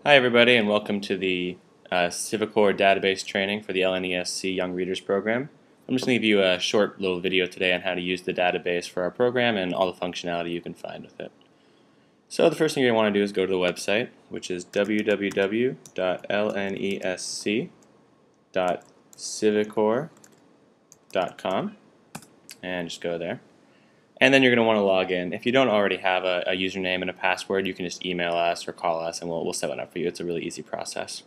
Hi everybody, and welcome to the Civicore database training for the lnesc Young Readers program. I'm just going to give you a short little video today on how to use the database for our program and all the functionality you can find with it. So the first thing you're going to want to do is go to the website, which is www.lnesc.civicore.com, and just go there. And then you're going to want to log in. If you don't already have a username and a password, you can just email us or call us and we'll set one up for you. It's a really easy process.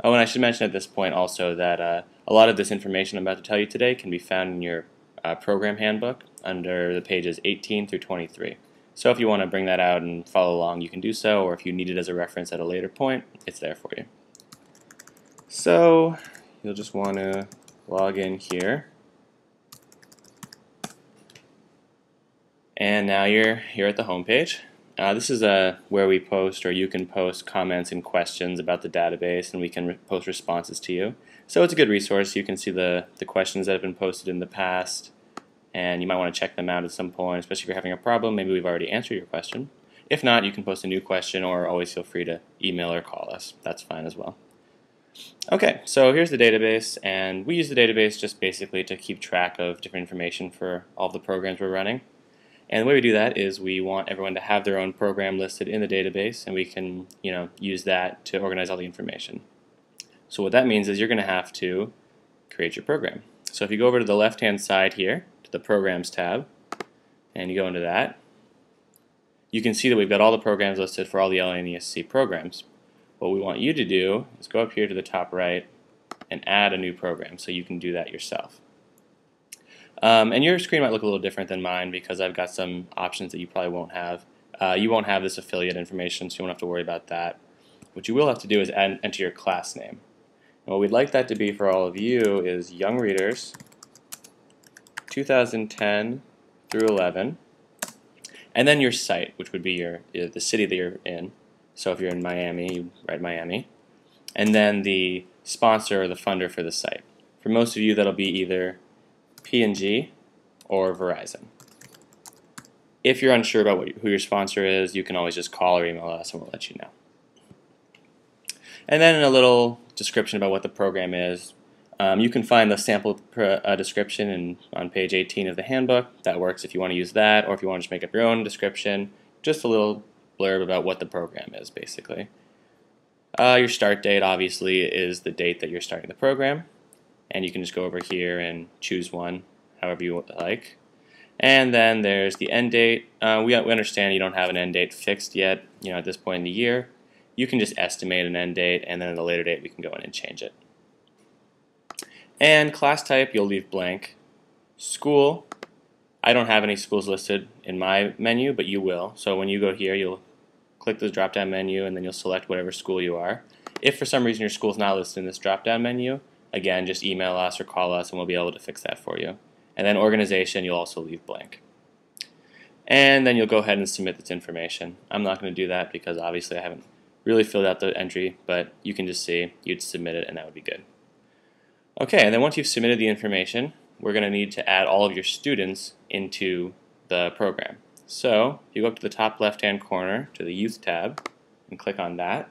Oh, and I should mention at this point also that a lot of this information I'm about to tell you today can be found in your program handbook under the pages 18 through 23. So if you want to bring that out and follow along, you can do so, or if you need it as a reference at a later point, it's there for you. So you'll just want to log in here. And now you're here at the home page. This is where we post, or you can post comments and questions about the database, and we can post responses to you. So it's a good resource. You can see the questions that have been posted in the past, and you might want to check them out at some point, especially if you're having a problem. Maybe we've already answered your question. If not, you can post a new question, or always feel free to email or call us. That's fine as well. Okay, so here's the database, and we use the database just basically to keep track of different information for all the programs we're running. And the way we do that is we want everyone to have their own program listed in the database, and we can, use that to organize all the information. So what that means is you're going to have to create your program. So if you go over to the left-hand side here, to the Programs tab, and you go into that, you can see that we've got all the programs listed for all the lnesc programs. What we want you to do is go up here to the top right and add a new program, so you can do that yourself. And your screen might look a little different than mine because I've got some options that you probably won't have. You won't have this affiliate information, so you won't have to worry about that. What you will have to do is enter your class name. And what we'd like that to be for all of you is Young Readers 2010 through 11, and then your site, which would be the city that you're in. So if you're in Miami, you write Miami. And then the sponsor or the funder for the site. For most of you, that'll be either P&G or Verizon. If you're unsure about who your sponsor is, you can always just call or email us and we'll let you know. And then in a little description about what the program is, you can find the sample description on page 18 of the handbook. That works if you want to use that, or if you want to just make up your own description, just a little blurb about what the program is basically. Your start date obviously is the date that you're starting the program. And you can just go over here and choose one, however you like. And then there's the end date. We understand you don't have an end date fixed yet, at this point in the year. You can just estimate an end date, and then at a later date we can go in and change it. And class type, you'll leave blank. School, I don't have any schools listed in my menu, but you will. So when you go here, you'll click the drop-down menu, and then you'll select whatever school you are. If for some reason your school's not listed in this drop-down menu, again, just email us or call us and we'll be able to fix that for you. And then organization, you'll also leave blank. And then you'll go ahead and submit this information. I'm not going to do that because obviously I haven't really filled out the entry, but you can just see, you'd submit it and that would be good. Okay, and then once you've submitted the information, we're going to need to add all of your students into the program. So you go up to the top left-hand corner to the Youth tab and click on that.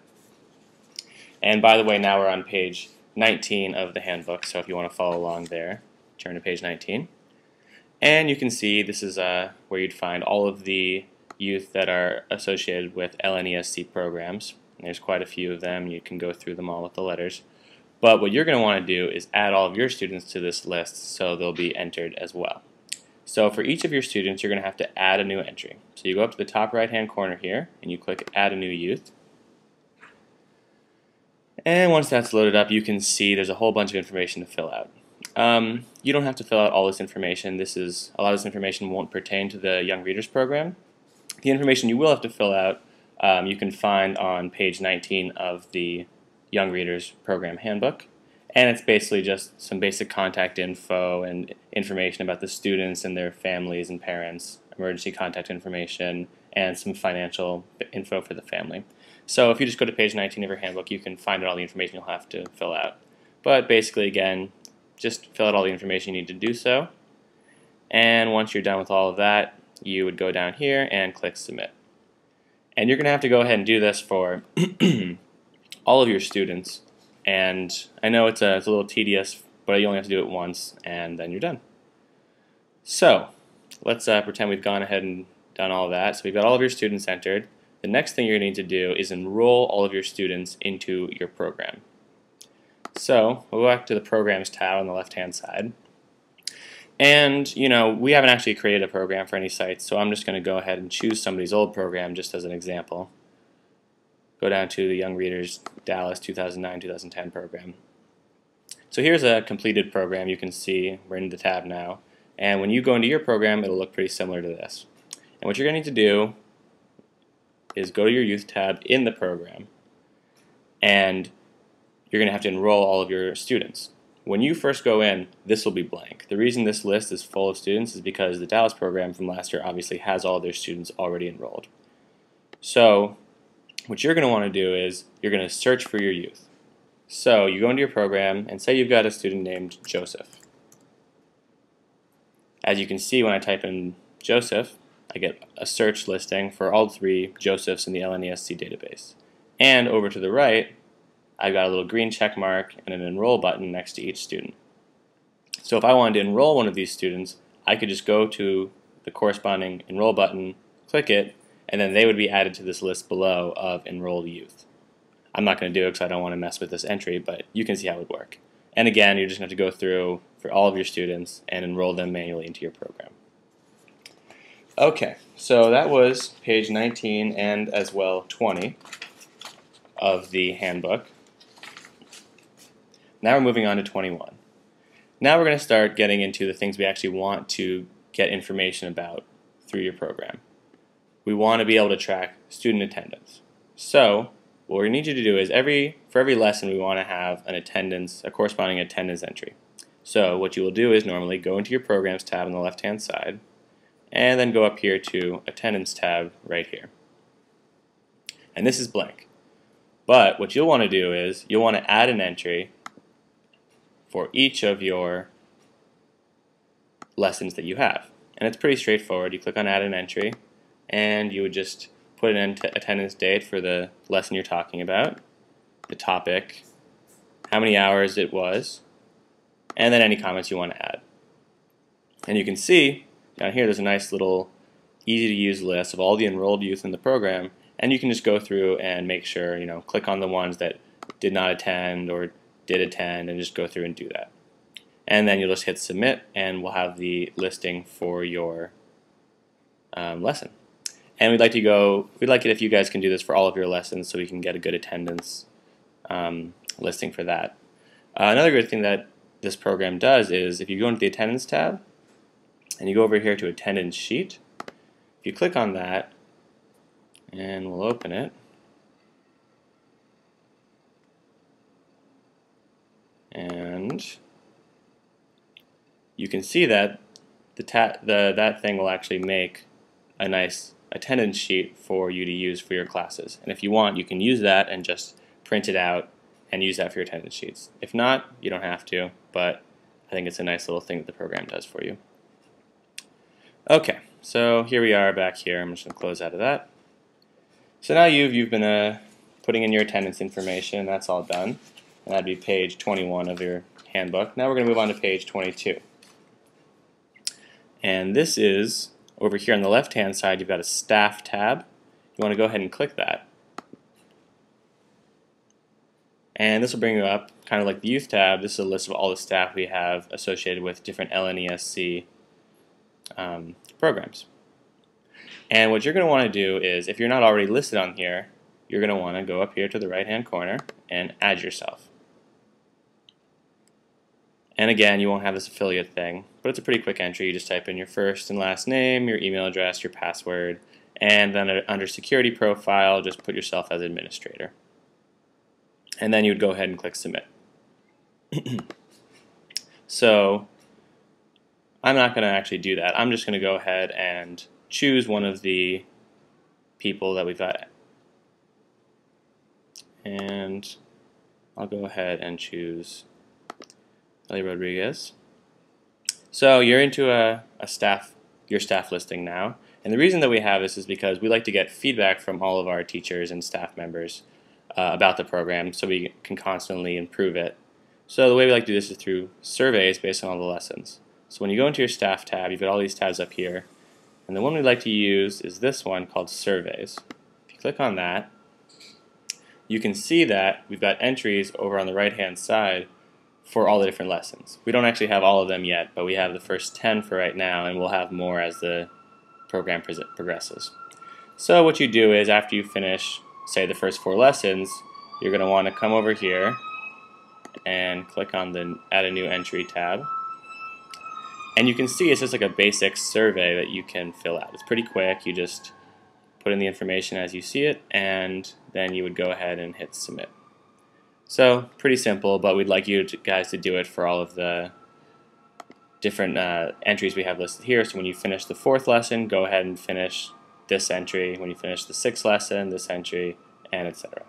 And by the way, now we're on page 19 of the handbook, so if you want to follow along there, turn to page 19. And you can see this is where you'd find all of the youth that are associated with lnesc programs. And there's quite a few of them. You can go through them all with the letters. But what you're going to want to do is add all of your students to this list so they'll be entered as well. So for each of your students, you're going to have to add a new entry. So you go up to the top right-hand corner here, and you click Add a New Youth. And once that's loaded up, you can see there's a whole bunch of information to fill out. You don't have to fill out all this information. A lot of this information won't pertain to the Young Readers program. The information you will have to fill out you can find on page 19 of the Young Readers program handbook. And it's basically just some basic contact info and information about the students and their families and parents, emergency contact information, and some financial info for the family. So if you just go to page 19 of your handbook, you can find out all the information you'll have to fill out. But basically, again, just fill out all the information you need to do so. And once you're done with all of that, you would go down here and click Submit. And you're going to have to go ahead and do this for all of your students. And I know it's a little tedious, but you only have to do it once, and then you're done. So let's pretend we've gone ahead and done all that. So we've got all of your students entered. The next thing you're going to need to do is enroll all of your students into your program. So we'll go back to the Programs tab on the left-hand side. And, we haven't actually created a program for any sites, so I'm just going to go ahead and choose somebody's old program just as an example. Go down to the Young Readers Dallas 2009-2010 program. So here's a completed program. You can see we're in the tab now. And when you go into your program, it'll look pretty similar to this. And what you're going to need to do is go to your Youth tab in the program, and you're going to have to enroll all of your students. When you first go in, this will be blank. The reason this list is full of students is because the Dallas program from last year obviously has all their students already enrolled. So what you're going to want to do is you're going to search for your youth. So you go into your program and say you've got a student named Joseph. As you can see, when I type in Joseph, I get a search listing for all 3 Josephs in the lnesc database. And over to the right, I've got a little green check mark and an enroll button next to each student. So if I wanted to enroll one of these students, I could just go to the corresponding enroll button, click it, and then they would be added to this list below of enrolled youth. I'm not going to do it because I don't want to mess with this entry, but you can see how it would work. And again, you're just going to go through for all of your students and enroll them manually into your program. Okay, so that was page 19 and as well 20 of the handbook. Now we're moving on to 21. Now we're going to start getting into the things we actually want to get information about through your program. We want to be able to track student attendance. So what we need you to do is for every lesson we want to have a corresponding attendance entry. So what you will do is normally go into your Programs tab on the left-hand side, and then go up here to Attendance tab right here. And this is blank. But what you'll want to do is you'll want to add an entry for each of your lessons that you have. And it's pretty straightforward. You click on Add an Entry, and you would just put an attendance date for the lesson you're talking about, the topic, how many hours it was, and then any comments you want to add. And you can see down here there's a nice little easy-to-use list of all the enrolled youth in the program, and you can just go through and make sure, click on the ones that did not attend or did attend, and just go through and do that. And then you'll just hit submit, and we'll have the listing for your lesson. And we'd like it if you guys can do this for all of your lessons so we can get a good attendance listing for that. Another good thing that this program does is if you go into the Attendance tab and you go over here to Attendance Sheet, if you click on that, and we'll open it, and you can see that that thing will actually make a nice attendance sheet for you to use for your classes. And if you want, you can use that and just print it out and use that for your attendance sheets. If not, you don't have to, but I think it's a nice little thing that the program does for you. Okay, so here we are back here. I'm just going to close out of that. So now you've been putting in your attendance information. That's all done. And that'd be page 21 of your handbook. Now we're going to move on to page 22. And this is over here on the left-hand side. You've got a Staff tab. You want to go ahead and click that. And this will bring you up, kind of like the Youth tab. This is a list of all the staff we have associated with different lnesc programs. And what you're going to want to do is, if you're not already listed on here, you're going to want to go up here to the right-hand corner and add yourself. And again, you won't have this affiliate thing, but it's a pretty quick entry. You just type in your first and last name, your email address, your password, and then under Security Profile, just put yourself as administrator. And then you would go ahead and click Submit. So I'm not going to actually do that. I'm just going to go ahead and choose one of the people that we've got. And I'll go ahead and choose Ellie Rodriguez. So you're into your staff listing now. And the reason that we have this is because we like to get feedback from all of our teachers and staff members about the program so we can constantly improve it. So the way we like to do this is through surveys based on all the lessons. So when you go into your staff tab, you've got all these tabs up here, and the one we'd like to use is this one called surveys. If you click on that, you can see that we've got entries over on the right hand side for all the different lessons. We don't actually have all of them yet, but we have the first 10 for right now, and we'll have more as the program progresses. So what you do is after you finish, say, the first 4 lessons, you're going to want to come over here and click on the Add a New Entry tab. And you can see it's just like a basic survey that you can fill out. It's pretty quick. You just put in the information as you see it, and then you would go ahead and hit Submit. So pretty simple, but we'd like you guys to do it for all of the different entries we have listed here. So when you finish the 4th lesson, go ahead and finish this entry. When you finish the 6th lesson, this entry, and etc.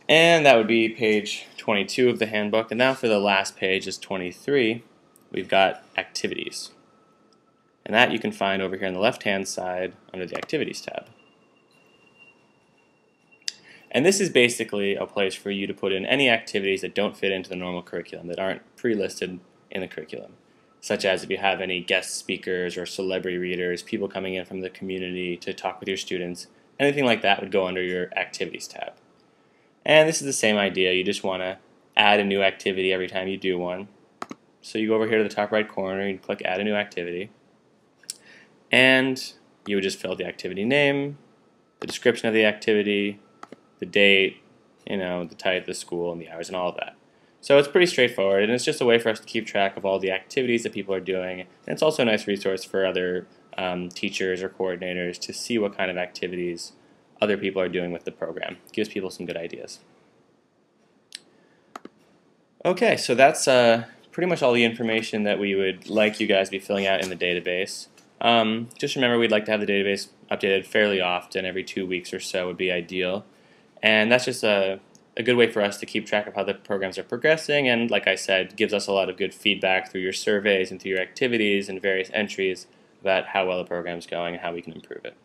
And that would be page 22 of the handbook. And now for the last page is 23. We've got activities. And that you can find over here on the left-hand side under the Activities tab. And this is basically a place for you to put in any activities that don't fit into the normal curriculum, that aren't pre-listed in the curriculum, such as if you have any guest speakers or celebrity readers, people coming in from the community to talk with your students, anything like that would go under your Activities tab. And this is the same idea. You just want to add a new activity every time you do one. So you go over here to the top right corner, you click Add a New Activity, and you would just fill out the activity name, the description of the activity, the date, the type, the school, and the hours, and all of that. So it's pretty straightforward, and it's just a way for us to keep track of all the activities that people are doing. And it's also a nice resource for other teachers or coordinators to see what kind of activities other people are doing with the program. It gives people some good ideas. Okay, so that's pretty much all the information that we would like you guys to be filling out in the database. Just remember, we'd like to have the database updated fairly often. Every 2 weeks or so would be ideal. And that's just a good way for us to keep track of how the programs are progressing, and like I said, gives us a lot of good feedback through your surveys and through your activities and various entries about how well the program's going and how we can improve it.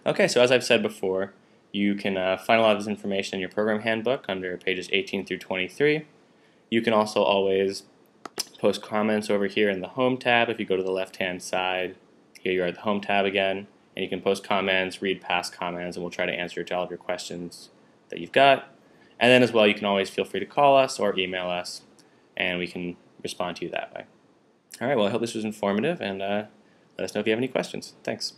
Okay, so as I've said before, you can find a lot of this information in your program handbook under pages 18 through 23. You can also always post comments over here in the Home tab. If you go to the left-hand side, here you are at the Home tab again. And you can post comments, read past comments, and we'll try to answer to all of your questions that you've got. And then as well, you can always feel free to call us or email us, and we can respond to you that way. All right, well, I hope this was informative, and let us know if you have any questions. Thanks.